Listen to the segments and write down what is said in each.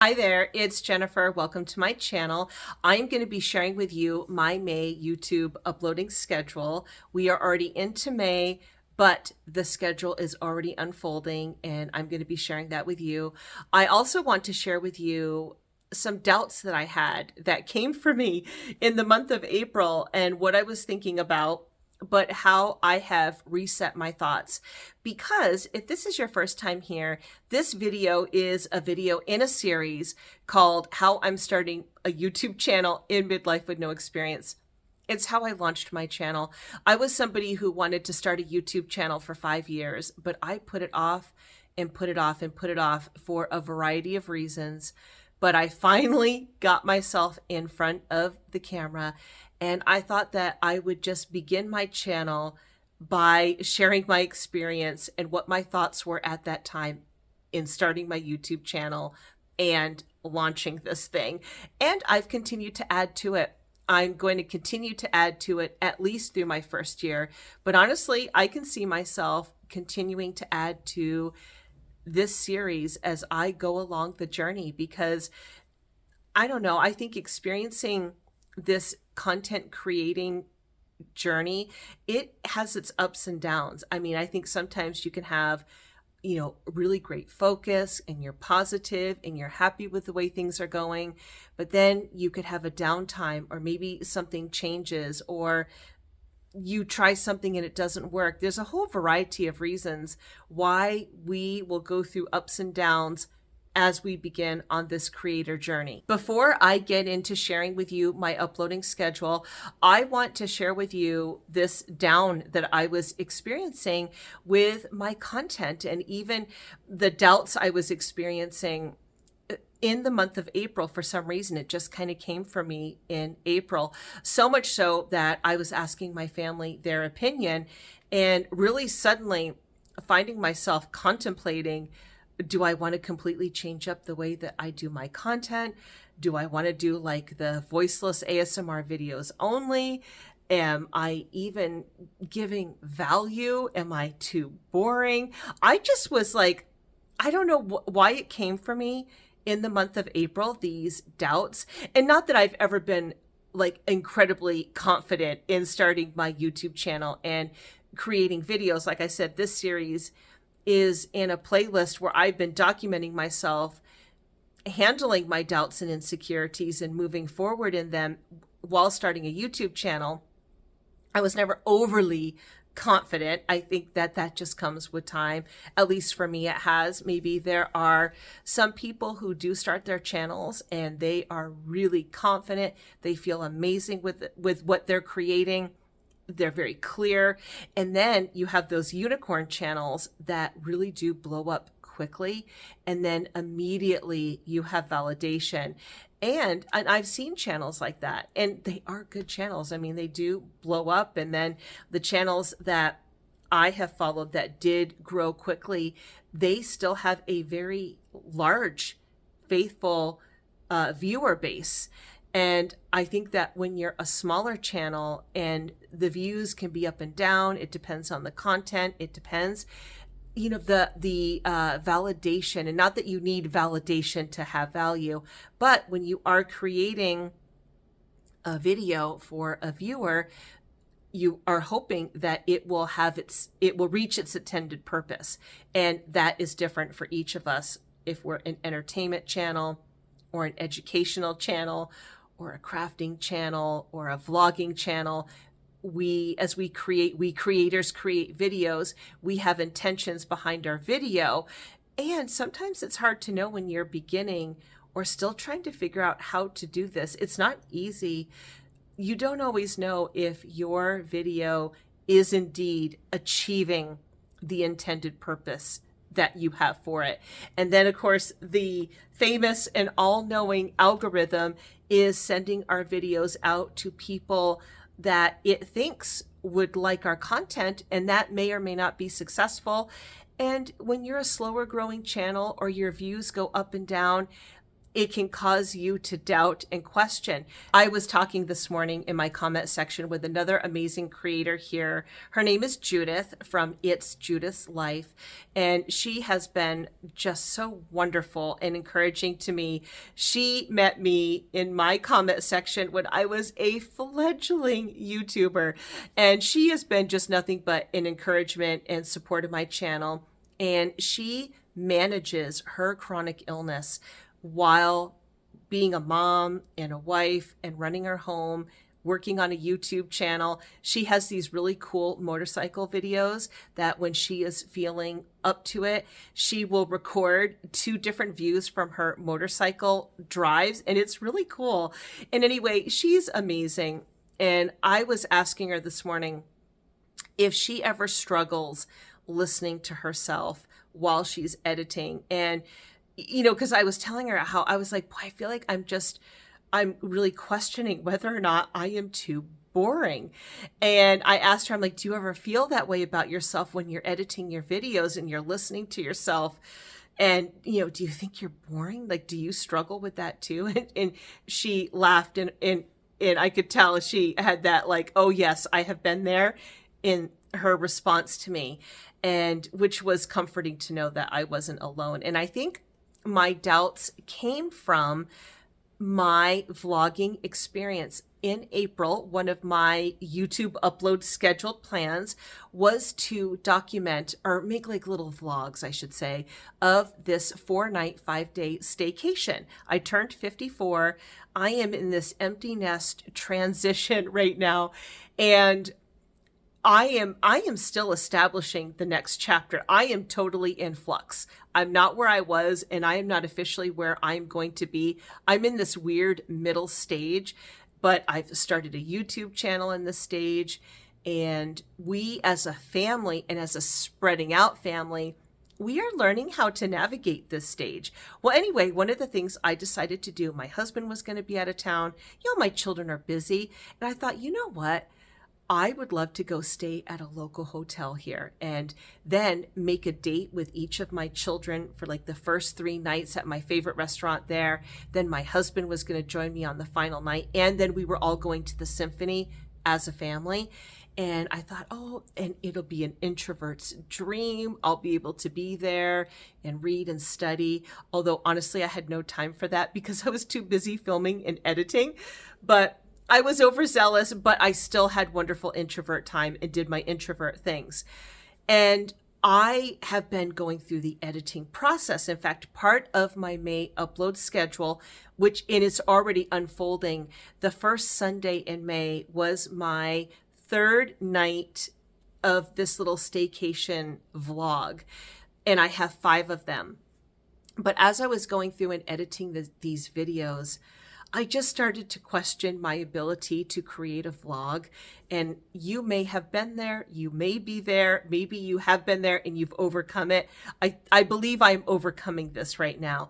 Hi there, it's Jennifer. Welcome to my channel. I'm going to be sharing with you my May YouTube uploading schedule. We are already into May, but the schedule is already unfolding, and I'm going to be sharing that with you. I also want to share with you some doubts that I had that came for me in the month of April and what I was thinking about, but how I have reset my thoughts. Because if this is your first time here, this video is a video in a series called How I'm Starting a YouTube Channel in Midlife with No Experience. It's how I launched my channel. I was somebody who wanted to start a YouTube channel for 5 years, but I put it off and put it off and put it off for a variety of reasons. But I finally got myself in front of the camera, and I thought that I would just begin my channel by sharing my experience and what my thoughts were at that time in starting my YouTube channel and launching this thing. And I've continued to add to it. I'm going to continue to add to it at least through my first year. But honestly, I can see myself continuing to add to this series as I go along the journey, because I don't know, I think experiencing this content creating journey, it has its ups and downs. I mean, I think sometimes you can have, really great focus and you're positive and you're happy with the way things are going, but then you could have a downtime, or maybe something changes, or you try something and it doesn't work. There's a whole variety of reasons why we will go through ups and downs as we begin on this creator journey. Before I get into sharing with you my uploading schedule, I want to share with you this down that I was experiencing with my content, and even the doubts I was experiencing in the month of April. For some reason, it just kind of came for me in April. So much so that I was asking my family their opinion, and really suddenly finding myself contemplating, do I want to completely change up the way that I do my content? Do I want to do like the voiceless ASMR videos only? Am I even giving value? Am I too boring? I just was like, I don't know why it came for me in the month of April, these doubts. And not that I've ever been like incredibly confident in starting my YouTube channel and creating videos. Like I said, this series is in a playlist where I've been documenting myself, handling my doubts and insecurities and moving forward in them while starting a YouTube channel. I was never overly confident. I think that just comes with time. At least for me, it has. Maybe there are some people who do start their channels and they are really confident. They feel amazing with what they're creating. They're very clear. And then you have those unicorn channels that really do blow up quickly. And then immediately you have validation. And I've seen channels like that, and they are good channels. I mean, they do blow up. And then the channels that I have followed that did grow quickly, they still have a very large, faithful viewer base. And I think that when you're a smaller channel and the views can be up and down, it depends on the content. It depends, the validation, and not that you need validation to have value, but when you are creating a video for a viewer, you are hoping that it will reach its intended purpose. And that is different for each of us. If we're an entertainment channel or an educational channel or a crafting channel or a vlogging channel, we creators create videos, we have intentions behind our video. And sometimes it's hard to know when you're beginning or still trying to figure out how to do this. It's not easy. You don't always know if your video is indeed achieving the intended purpose that you have for it. And then, of course, the famous and all-knowing algorithm is sending our videos out to people that it thinks would like our content, and that may or may not be successful. And when you're a slower growing channel or your views go up and down, it can cause you to doubt and question. I was talking this morning in my comment section with another amazing creator here. Her name is Judith from It's Judith's Life. And she has been just so wonderful and encouraging to me. She met me in my comment section when I was a fledgling YouTuber. And she has been just nothing but an encouragement and support of my channel. And she manages her chronic illness while being a mom and a wife and running her home, working on a YouTube channel. She has these really cool motorcycle videos that when she is feeling up to it, she will record 2 different views from her motorcycle drives. And it's really cool. And anyway, she's amazing. And I was asking her this morning if she ever struggles listening to herself while she's editing. And, you know, because I was telling her how I was like, boy, I feel like I'm really questioning whether or not I am too boring. And I asked her, I'm like, do you ever feel that way about yourself when you're editing your videos and you're listening to yourself? And, you know, do you think you're boring? Like, do you struggle with that too? And she laughed and I could tell she had that like, oh yes, I have been there, in her response to me. And which was comforting to know that I wasn't alone. And I think my doubts came from my vlogging experience. In April, one of my YouTube upload scheduled plans was to document or make like little vlogs, I should say, of this 4-night, 5-day staycation. I turned 54. I am in this empty nest transition right now. And I am still establishing the next chapter. I am totally in flux. I'm not where I was, and I am not officially where I'm going to be. I'm in this weird middle stage, but I've started a YouTube channel in this stage, and we as a family and as a spreading out family, we are learning how to navigate this stage. Well, anyway, one of the things I decided to do, my husband was going to be out of town. You know, my children are busy, and I thought, you know what? I would love to go stay at a local hotel here and then make a date with each of my children for like the first 3 nights at my favorite restaurant there. Then my husband was going to join me on the final night. And then we were all going to the symphony as a family. And I thought, oh, and it'll be an introvert's dream. I'll be able to be there and read and study. Although honestly, I had no time for that because I was too busy filming and editing. But I was overzealous, but I still had wonderful introvert time and did my introvert things. And I have been going through the editing process. In fact, part of my May upload schedule, which it is already unfolding, the first Sunday in May was my 3rd night of this little staycation vlog. And I have 5 of them. But as I was going through and editing these videos, I just started to question my ability to create a vlog. And you may have been there, you may be there, maybe you have been there and you've overcome it. I believe I'm overcoming this right now.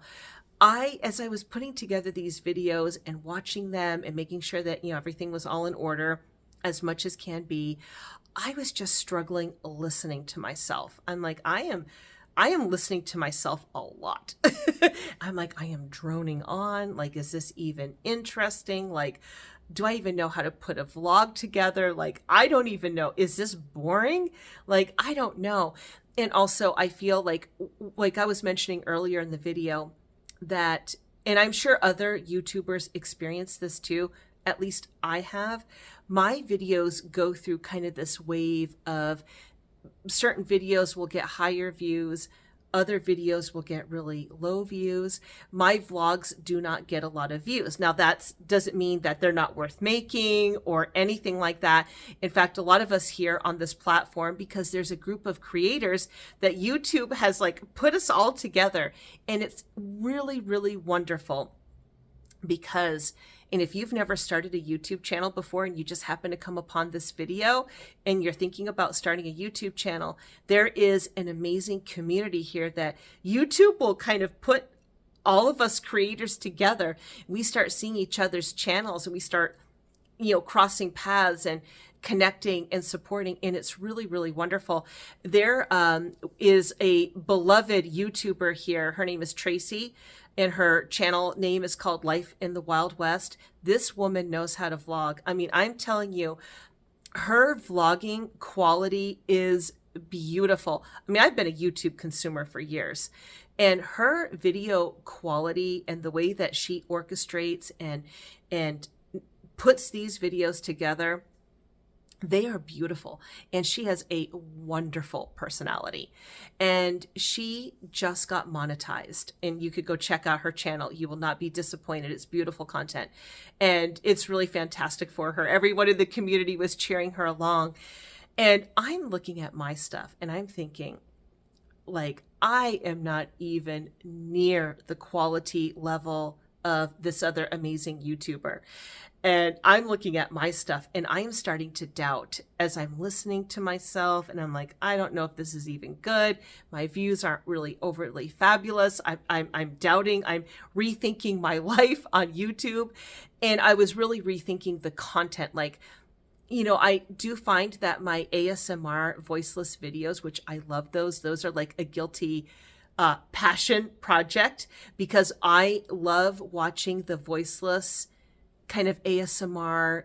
As I was putting together these videos and watching them and making sure that, you know, everything was all in order as much as can be, I was just struggling listening to myself. I'm like, I am listening to myself a lot. I'm like, I am droning on. Like, is this even interesting? Like, do I even know how to put a vlog together? Like, I don't even know. Is this boring? Like, I don't know. And also I feel like I was mentioning earlier in the video that, and I'm sure other YouTubers experience this too, at least I have, my videos go through kind of this wave of certain videos will get higher views, other videos will get really low views. My vlogs do not get a lot of views. Now that doesn't mean that they're not worth making or anything like that. In fact, a lot of us here on this platform, because there's a group of creators that YouTube has like put us all together, and it's really, really wonderful because, and if you've never started a YouTube channel before and you just happen to come upon this video and you're thinking about starting a YouTube channel, there is an amazing community here that YouTube will kind of put all of us creators together. We start seeing each other's channels and we start, you know, crossing paths and connecting and supporting, and it's really, really wonderful. There is a beloved YouTuber here. Her name is Tracie, and her channel name is called Life in the Wild West. This woman knows how to vlog. I mean, I'm telling you, her vlogging quality is beautiful. I mean, I've been a YouTube consumer for years, and her video quality and the way that she orchestrates and puts these videos together, they are beautiful. And she has a wonderful personality. And she just got monetized. And you could go check out her channel. You will not be disappointed. It's beautiful content. And it's really fantastic for her. Everyone in the community was cheering her along. And I'm looking at my stuff and I'm thinking, like, I am not even near the quality level of this other amazing YouTuber. And I'm looking at my stuff and I'm starting to doubt as I'm listening to myself. And I'm like, I don't know if this is even good. My views aren't really overtly fabulous. I'm doubting. I'm rethinking my life on YouTube. And I was really rethinking the content. Like, you know, I do find that my ASMR voiceless videos, which I love those are like a guilty passion project, because I love watching the voiceless kind of ASMR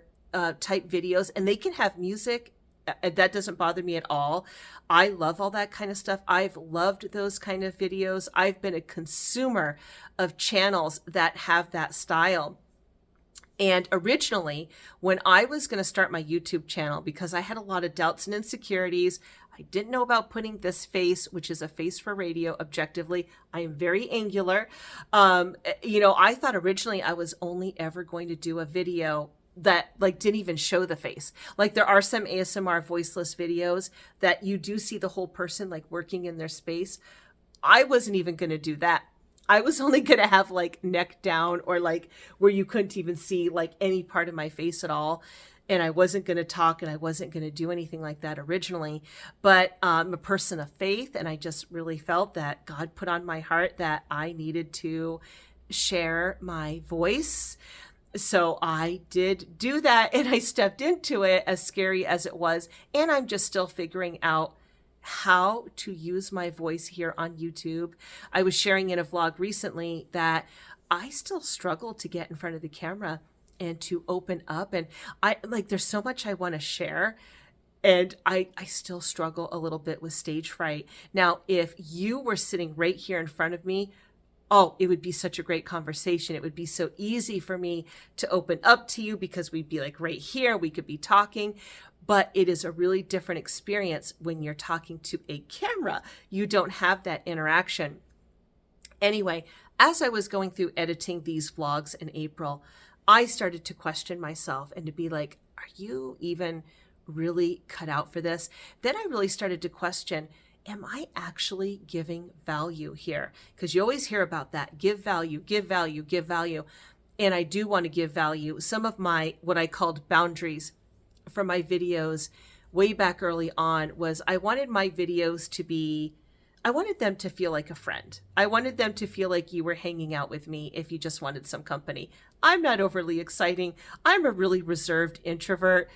type videos, and they can have music. That doesn't bother me at all. I love all that kind of stuff. I've loved those kind of videos. I've been a consumer of channels that have that style. And originally, when I was going to start my YouTube channel, because I had a lot of doubts and insecurities, I didn't know about putting this face, which is a face for radio, objectively. I am very angular. You know, I thought originally I was only ever going to do a video that like didn't even show the face. Like there are some ASMR voiceless videos that you do see the whole person like working in their space. I wasn't even going to do that. I was only going to have like neck down, or like where you couldn't even see like any part of my face at all. And I wasn't going to talk, and I wasn't going to do anything like that originally. But I'm a person of faith, and I just really felt that God put on my heart that I needed to share my voice. So I did do that, and I stepped into it, as scary as it was. And I'm just still figuring out how to use my voice here on YouTube. I was sharing in a vlog recently that I still struggle to get in front of the camera and to open up. And I like, there's so much I want to share. And I still struggle a little bit with stage fright. Now, if you were sitting right here in front of me, oh, it would be such a great conversation. It would be so easy for me to open up to you, because we'd be like right here. We could be talking. But it is a really different experience when you're talking to a camera. You don't have that interaction. Anyway, as I was going through editing these vlogs in April, I started to question myself and to be like, are you even really cut out for this? Then I really started to question, am I actually giving value here? Because you always hear about that. Give value, give value, give value. And I do want to give value. Some of my, what I called boundaries from my videos way back early on was I wanted my videos to be, I wanted them to feel like a friend. I wanted them to feel like you were hanging out with me if you just wanted some company. I'm not overly exciting. I'm a really reserved introvert.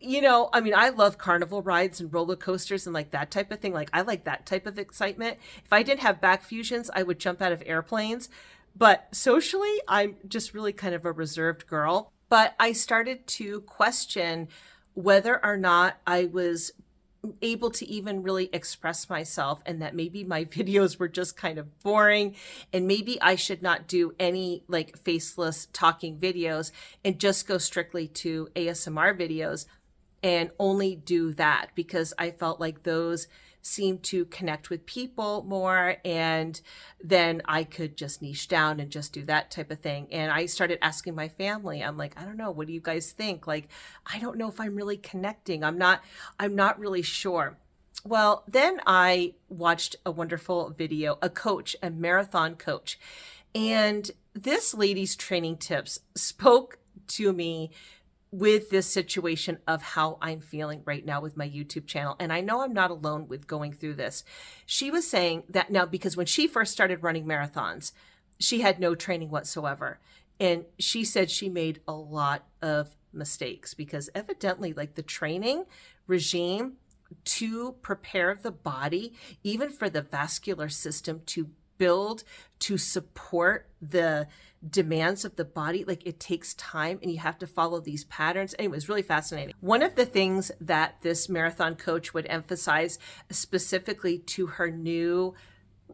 You know, I mean, I love carnival rides and roller coasters and like that type of thing. Like I like that type of excitement. If I didn't have back fusions, I would jump out of airplanes. But socially, I'm just really kind of a reserved girl. But I started to question whether or not I was able to even really express myself, and that maybe my videos were just kind of boring, and maybe I should not do any like faceless talking videos and just go strictly to ASMR videos and only do that, because I felt like those seemed to connect with people more, and then I could just niche down and just do that type of thing. And I started asking my family, I'm like, I don't know, what do you guys think? Like, I don't know if I'm really connecting. I'm not really sure. Well, then I watched a wonderful video, a coach, a marathon coach, and this lady's training tips spoke to me with this situation of how I'm feeling right now with my YouTube channel. And I know I'm not alone with going through this. She was saying that now, because when she first started running marathons, she had no training whatsoever. And she said she made a lot of mistakes, because evidently like the training regime to prepare the body, even for the vascular system to build, to support the demands of the body, like it takes time and you have to follow these patterns. Anyway, it was really fascinating. One of the things that this marathon coach would emphasize specifically to her new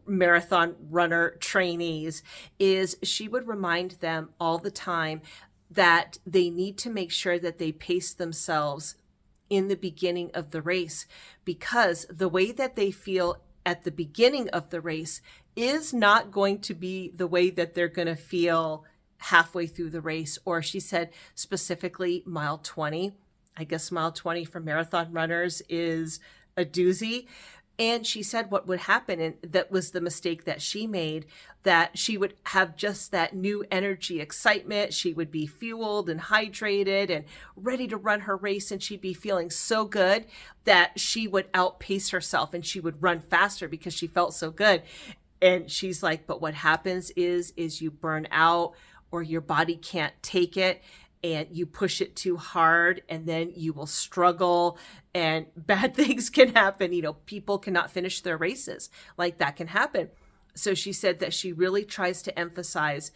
marathon runner trainees is she would remind them all the time that they need to make sure that they pace themselves in the beginning of the race, because the way that they feel at the beginning of the race is not going to be the way that they're going to feel halfway through the race. Or she said specifically mile 20. I guess mile 20 for marathon runners is a doozy. And she said what would happen, and that was the mistake that she made, that she would have just that new energy, excitement. She would be fueled and hydrated and ready to run her race. And she'd be feeling so good that she would outpace herself and she would run faster because she felt so good. And she's like, but what happens is you burn out, or your body can't take it, and you push it too hard, and then you will struggle and bad things can happen. You know, people cannot finish their races. Like that can happen. So she said that she really tries to emphasize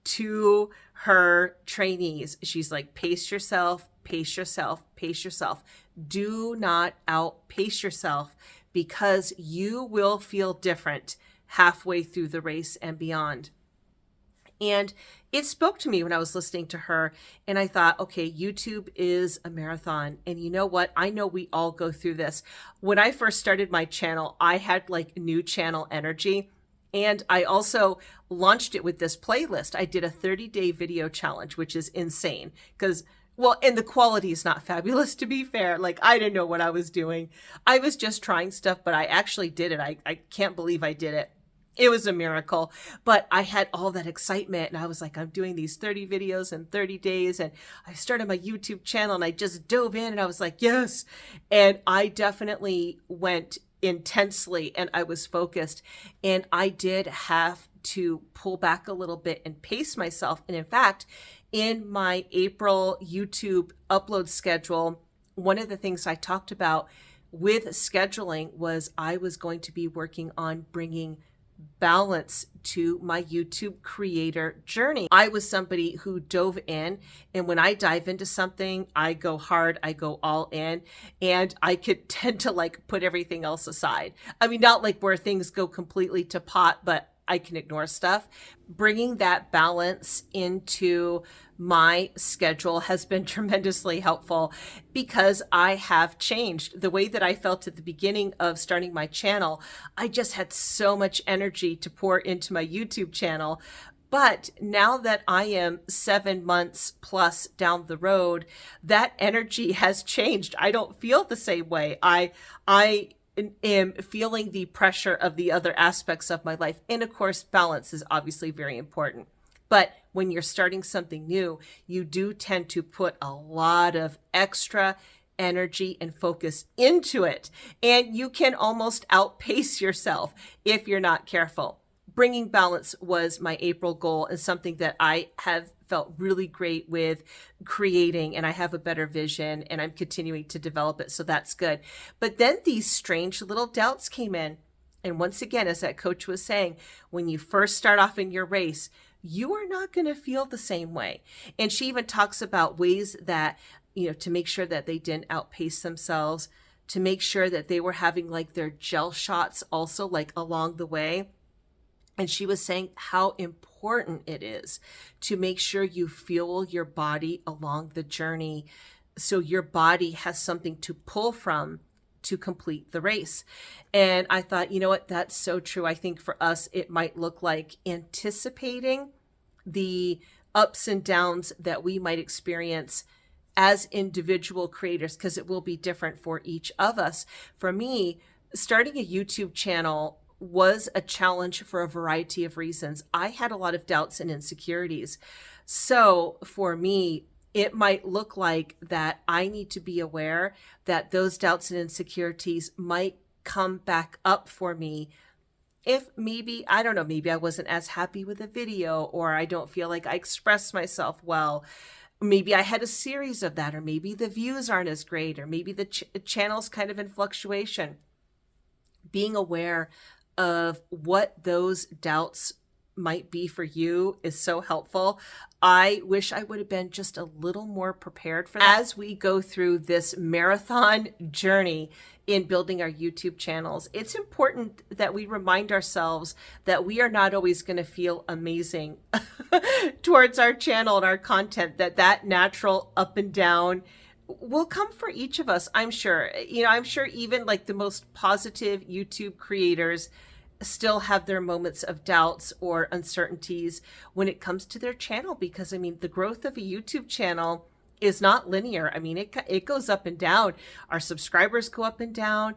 to her trainees, she's like, pace yourself, pace yourself, pace yourself. Do not outpace yourself, because you will feel different halfway through the race and beyond. And it spoke to me when I was listening to her, and I thought, okay, YouTube is a marathon. And you know what? I know we all go through this. When I first started my channel, I had like new channel energy. And I also launched it with this playlist. I did a 30-day video challenge, which is insane because, well, and the quality is not fabulous, to be fair. Like, I didn't know what I was doing. I was just trying stuff, but I actually did it. I can't believe I did it. It was a miracle, but I had all that excitement and I was like, I'm doing these 30 videos in 30 days. And I started my YouTube channel and I just dove in and I was like, yes. And I definitely went intensely and I was focused, and I did have to pull back a little bit and pace myself. And in fact, in my April YouTube upload schedule, one of the things I talked about with scheduling was I was going to be working on bringing balance to my YouTube creator journey. I was somebody who dove in, and when I dive into something, I go hard, I go all in, and I could tend to like put everything else aside. I mean, not like where things go completely to pot, but I can ignore stuff. Bringing that balance into my schedule has been tremendously helpful because I have changed the way that I felt at the beginning of starting my channel. I just had so much energy to pour into my YouTube channel. But now that I am 7 months plus down the road, that energy has changed. I don't feel the same way. I am feeling the pressure of the other aspects of my life. And of course, balance is obviously very important. But when you're starting something new, you do tend to put a lot of extra energy and focus into it. And you can almost outpace yourself if you're not careful. Bringing balance was my April goal, and something that I have felt really great with creating, and I have a better vision and I'm continuing to develop it. So that's good. But then these strange little doubts came in. And once again, as that coach was saying, when you first start off in your race, you are not going to feel the same way. And she even talks about ways that, you know, to make sure that they didn't outpace themselves, to make sure that they were having like their gel shots also like along the way. And she was saying how important it is to make sure you fuel your body along the journey so your body has something to pull from to complete the race. And I thought, you know what, that's so true. I think for us, it might look like anticipating the ups and downs that we might experience as individual creators, because it will be different for each of us. For me, starting a YouTube channel was a challenge for a variety of reasons. I had a lot of doubts and insecurities. So for me, it might look like that I need to be aware that those doubts and insecurities might come back up for me if maybe, I don't know, maybe I wasn't as happy with a video, or I don't feel like I expressed myself well. maybe I had a series of that, or maybe the views aren't as great, or maybe the channel's kind of in fluctuation. Being aware of what those doubts might be for you is so helpful. I wish I would have been just a little more prepared for that. As we go through this marathon journey in building our YouTube channels, it's important that we remind ourselves that we are not always going to feel amazing towards our channel and our content, that natural up and down will come for each of us. I'm sure, I'm sure even like the most positive YouTube creators still have their moments of doubts or uncertainties when it comes to their channel, because the growth of a YouTube channel is not linear. It goes up and down. Our subscribers go up and down.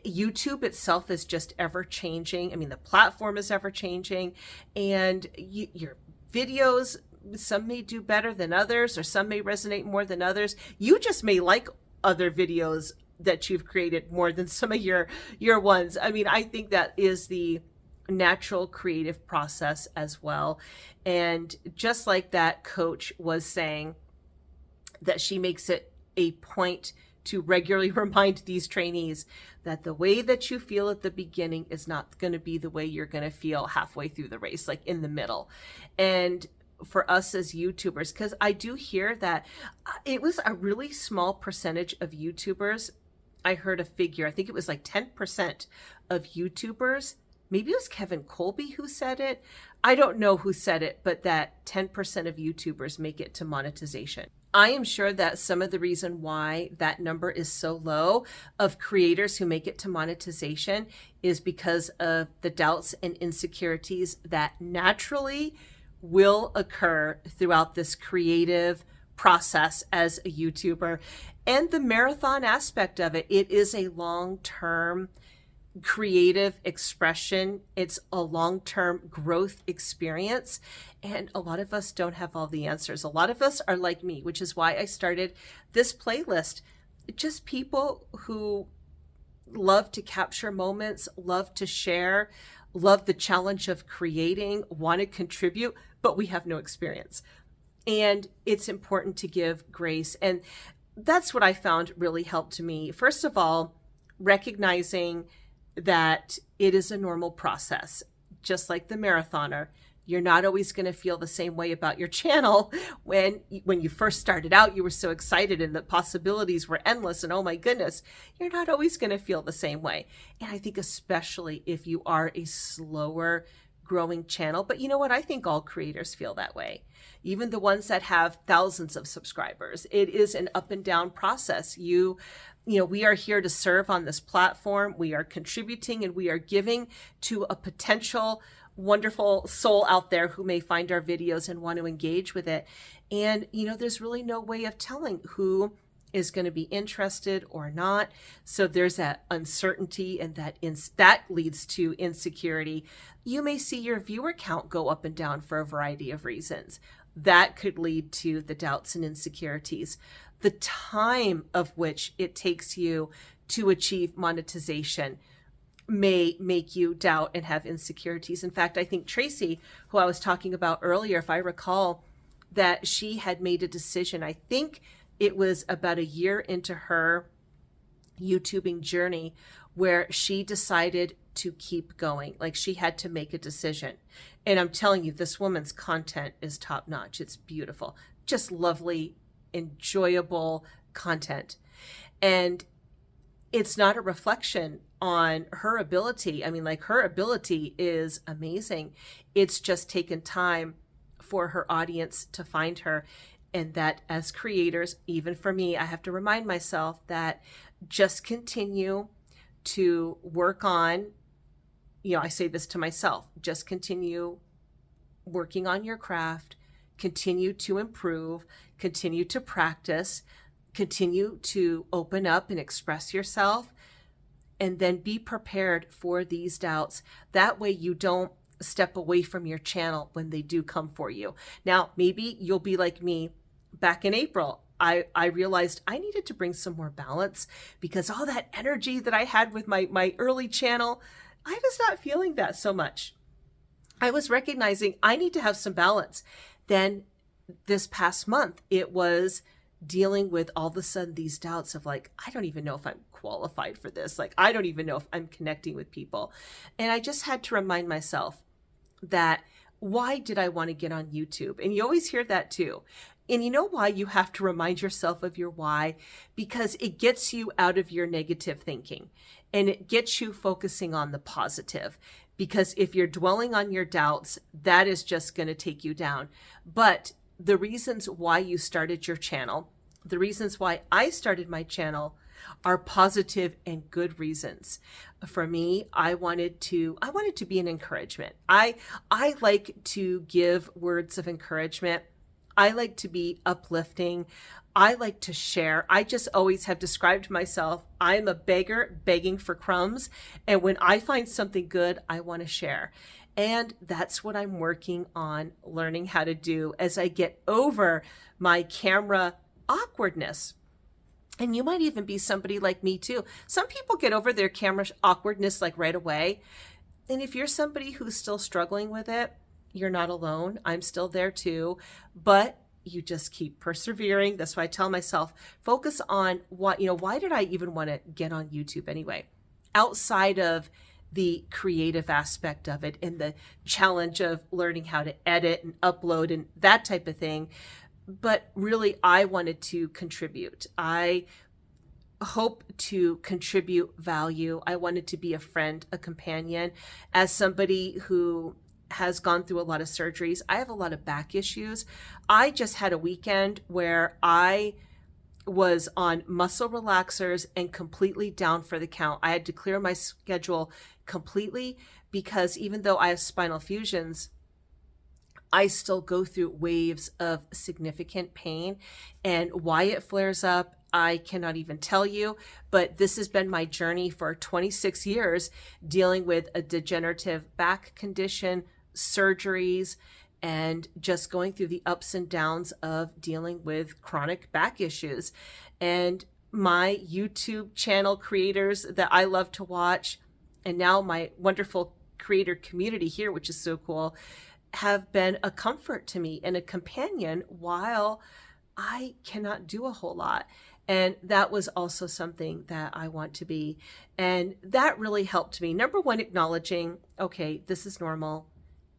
YouTube itself is just ever changing. The platform is ever changing, and your videos, some may do better than others, or some may resonate more than others. You just may like other videos that you've created more than some of your ones. I think that is the natural creative process as well. And just like that coach was saying, that she makes it a point to regularly remind these trainees that the way that you feel at the beginning is not going to be the way you're going to feel halfway through the race, like in the middle. And for us as YouTubers, because I do hear that it was a really small percentage of YouTubers. I heard a figure, I think it was like 10% of YouTubers, maybe it was Kevin Colby who said it. I don't know who said it, but that 10% of YouTubers make it to monetization. I am sure that some of the reason why that number is so low of creators who make it to monetization is because of the doubts and insecurities that naturally will occur throughout this creative process as a YouTuber, and the marathon aspect of it. It is a long-term creative expression. It's a long-term growth experience, and a lot of us don't have all the answers. A lot of us are like me, which is why I started this playlist. Just people who love to capture moments, love to share, love the challenge of creating, want to contribute, but we have no experience. And it's important to give grace. And that's what I found really helped me. First of all, recognizing that it is a normal process, just like the marathoner. You're not always going to feel the same way about your channel. When you first started out, you were so excited and the possibilities were endless, and oh my goodness, you're not always going to feel the same way. And I think especially if you are a slower growing channel, but you know what? I think all creators feel that way. Even the ones that have thousands of subscribers, it is an up and down process. We are here to serve on this platform. We are contributing and we are giving to a potential wonderful soul out there who may find our videos and want to engage with it. And, there's really no way of telling who is going to be interested or not. So there's that uncertainty, and that leads to insecurity. You may see your viewer count go up and down for a variety of reasons. That could lead to the doubts and insecurities. The time of which it takes you to achieve monetization may make you doubt and have insecurities. In fact, I think Tracie, who I was talking about earlier, if I recall, that she had made a decision, I think it was about a year into her YouTubing journey, where she decided to keep going. Like, she had to make a decision. And I'm telling you, this woman's content is top notch. It's beautiful, just lovely, enjoyable content. And it's not a reflection on her ability. Her ability is amazing. It's just taken time for her audience to find her. And that as creators, even for me, I have to remind myself that just continue to work on, I say this to myself, just continue working on your craft, continue to improve, continue to practice, continue to open up and express yourself, and then be prepared for these doubts. That way you don't step away from your channel when they do come for you. Now, maybe you'll be like me. Back in April, I realized I needed to bring some more balance, because all that energy that I had with my early channel, I was not feeling that so much. I was recognizing I need to have some balance. Then this past month, it was dealing with all of a sudden these doubts of like, I don't even know if I'm qualified for this. Like, I don't even know if I'm connecting with people. And I just had to remind myself that why did I want to get on YouTube? And you always hear that too. And you know why you have to remind yourself of your why? Because it gets you out of your negative thinking and it gets you focusing on the positive. Because if you're dwelling on your doubts, that is just going to take you down. But the reasons why you started your channel, the reasons why I started my channel are positive and good reasons. For me, I wanted to be an encouragement. I like to give words of encouragement. I like to be uplifting. I like to share. I just always have described myself, I'm a beggar begging for crumbs. And when I find something good, I want to share. And that's what I'm working on learning how to do as I get over my camera awkwardness. And you might even be somebody like me too. Some people get over their camera awkwardness like right away. And if you're somebody who's still struggling with it, you're not alone. I'm still there too. But you just keep persevering. That's why I tell myself, focus on why did I even want to get on YouTube anyway? Outside of the creative aspect of it and the challenge of learning how to edit and upload and that type of thing. But really, I wanted to contribute. I hope to contribute value. I wanted to be a friend, a companion. As somebody who has gone through a lot of surgeries, I have a lot of back issues. I just had a weekend where I was on muscle relaxers and completely down for the count. I had to clear my schedule completely because even though I have spinal fusions, I still go through waves of significant pain. And why it flares up, I cannot even tell you, but this has been my journey for 26 years, dealing with a degenerative back condition, surgeries, and just going through the ups and downs of dealing with chronic back issues. And my YouTube channel creators that I love to watch, and now my wonderful creator community here, which is so cool, have been a comfort to me and a companion while I cannot do a whole lot. And that was also something that I want to be. And that really helped me. Number one, acknowledging, okay, this is normal.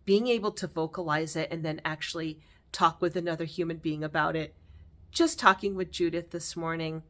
Being able to vocalize it and then actually talk with another human being about it. Just talking with Judith this morning,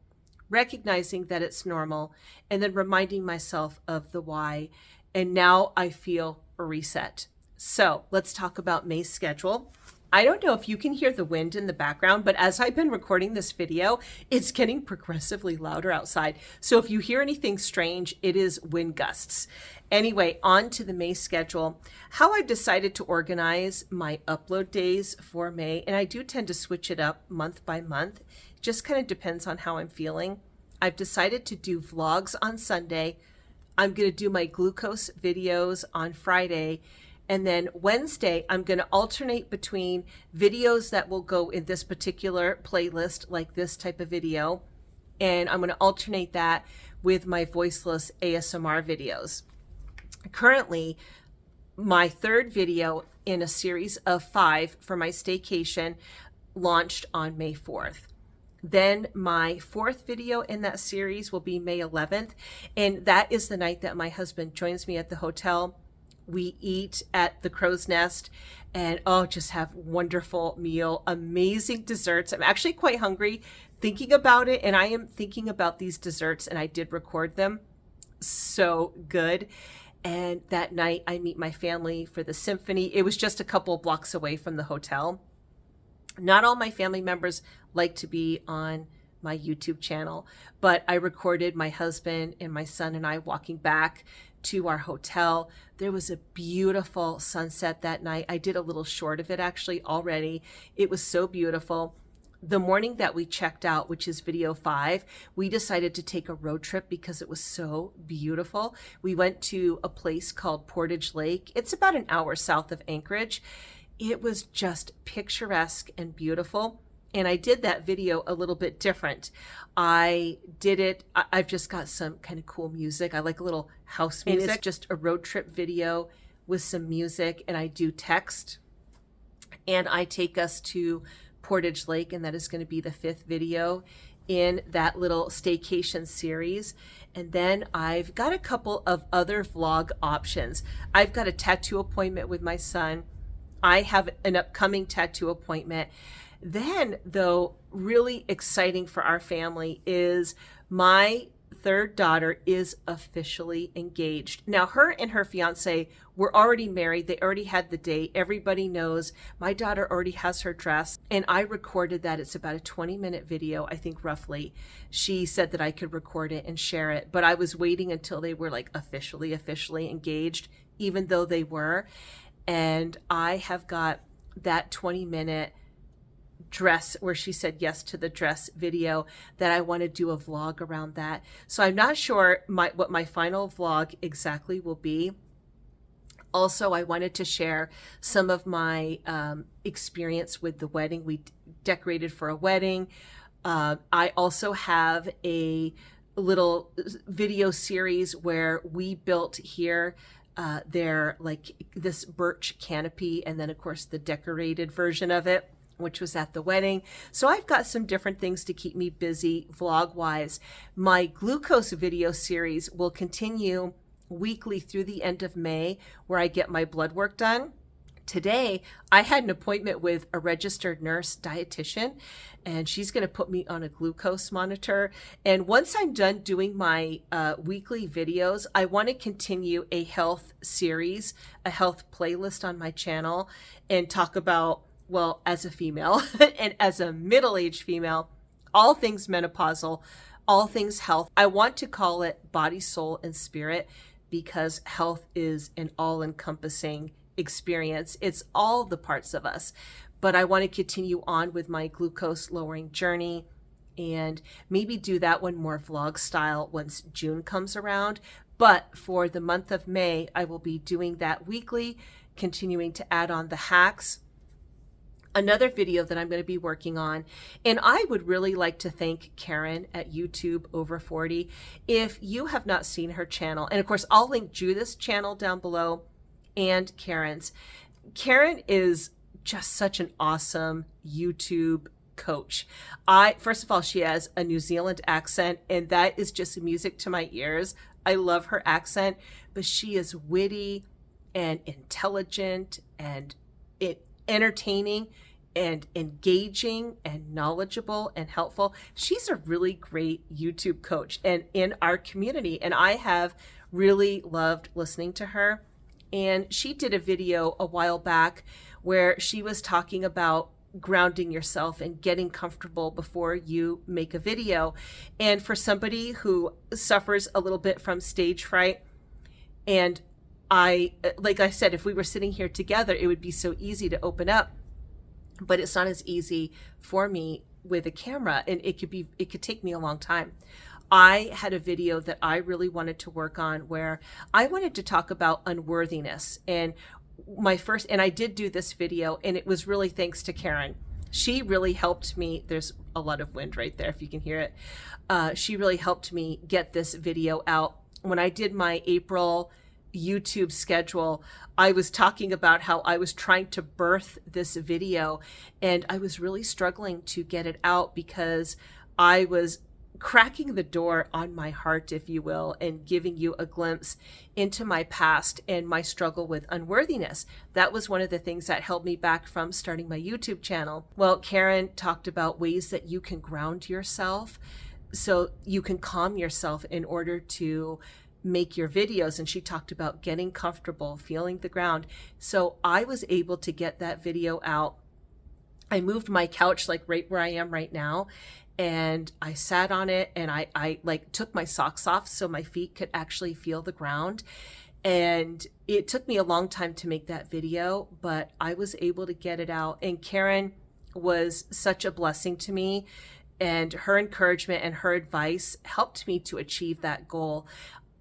recognizing that it's normal, and then reminding myself of the why. And now I feel a reset. So let's talk about May's schedule. I don't know if you can hear the wind in the background, but as I've been recording this video, it's getting progressively louder outside. So if you hear anything strange, it is wind gusts. Anyway, on to the May schedule. How I've decided to organize my upload days for May, and I do tend to switch it up month by month. It just kind of depends on how I'm feeling. I've decided to do vlogs on Sunday. I'm going to do my glucose videos on Friday. And then Wednesday, I'm going to alternate between videos that will go in this particular playlist, like this type of video. And I'm going to alternate that with my voiceless ASMR videos. Currently, my third video in a series of 5 for my staycation launched on May 4th. Then my 4th video in that series will be May 11th. And that is the night that my husband joins me at the hotel. We eat at the Crow's Nest and just have wonderful meal, amazing desserts. I'm actually quite hungry thinking about it, and I am thinking about these desserts, and I did record them. So good. And that night I meet my family for the symphony. It was just a couple of blocks away from the hotel. Not all my family members like to be on my YouTube channel, but I recorded my husband and my son and I walking back to our hotel. There was a beautiful sunset that night. I did a little short of it actually already. It was so beautiful. The morning that we checked out, which is video 5, we decided to take a road trip because it was so beautiful. We went to a place called Portage Lake. It's about an hour south of Anchorage. It was just picturesque and beautiful. And I did that video a little bit different. I've just got some kind of cool music. I like a little house music. It's just a road trip video with some music, and I do text. And I take us to Portage Lake, and that is going to be the 5th video in that little staycation series. And then I've got a couple of other vlog options. I've got a tattoo appointment with my son. I have an upcoming tattoo appointment. Then, though, really exciting for our family is my 3rd daughter is officially engaged. Now, her and her fiance were already married. They already had the date. Everybody knows. My daughter already has her dress, and I recorded that. It's about a 20-minute video, I think, roughly. She said that I could record it and share it, but I was waiting until they were like officially engaged, even though they were. And I have got that 20-minute dress where she said yes to the dress video that I want to do a vlog around that. So I'm not sure what my final vlog exactly will be. Also, I wanted to share some of my experience with the wedding. We decorated for a wedding. I also have a little video series where we built here their like this birch canopy, and then of course the decorated version of it, which was at the wedding. So I've got some different things to keep me busy vlog wise. My glucose video series will continue weekly through the end of May, where I get my blood work done. Today, I had an appointment with a registered nurse dietitian, and she's going to put me on a glucose monitor. And once I'm done doing my weekly videos, I want to continue a health series, a health playlist on my channel, and talk about, well, as a female and as a middle-aged female, all things menopausal, all things health. I want to call it body, soul, and spirit, because health is an all-encompassing experience. It's all the parts of us. But I want to continue on with my glucose lowering journey and maybe do that one more vlog style once June comes around. But for the month of May, I will be doing that weekly, continuing to add on the hacks. Another video that I'm going to be working on, and I would really like to thank Karen at YouTube Over 40. If you have not seen her channel, and of course I'll link Judith's channel down below and Karen's. Karen is just such an awesome YouTube coach. First of all, she has a New Zealand accent, and that is just music to my ears. I love her accent, but she is witty and intelligent and entertaining and engaging and knowledgeable and helpful. She's a really great YouTube coach and in our community, and I have really loved listening to her. And she did a video a while back where she was talking about grounding yourself and getting comfortable before you make a video. And for somebody who suffers a little bit from stage fright, and like I said, if we were sitting here together, it would be so easy to open up, but it's not as easy for me with a camera, and it could take me a long time. I had a video that I really wanted to work on where I wanted to talk about unworthiness, and I did do this video, and it was really thanks to Karen. She really helped me. There's a lot of wind right there, if you can hear it. She really helped me get this video out. When I did my April YouTube schedule, I was talking about how I was trying to birth this video, and I was really struggling to get it out because I was cracking the door on my heart, if you will, and giving you a glimpse into my past and my struggle with unworthiness. That was one of the things that held me back from starting my YouTube channel. Well, Karen talked about ways that you can ground yourself so you can calm yourself in order to make your videos, and she talked about getting comfortable, feeling the ground. So I was able to get that video out. I moved my couch like right where I am right now, and I sat on it, and I like took my socks off so my feet could actually feel the ground. And it took me a long time to make that video, but I was able to get it out. And Karen was such a blessing to me, and her encouragement and her advice helped me to achieve that goal.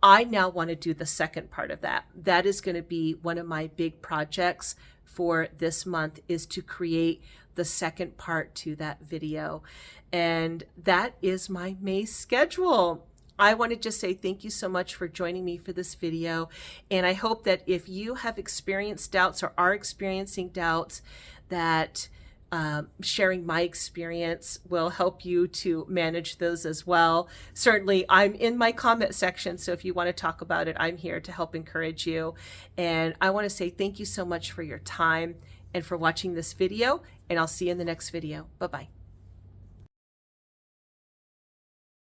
I now want to do the second part of that. That is going to be one of my big projects for this month, is to create the second part to that video. And that is my May schedule. I want to just say thank you so much for joining me for this video. And I hope that if you have experienced doubts or are experiencing doubts, that sharing my experience will help you to manage those as well. Certainly, I'm in my comment section, so if you want to talk about it, I'm here to help encourage you. And I want to say thank you so much for your time and for watching this video, and I'll see you in the next video. Bye-bye.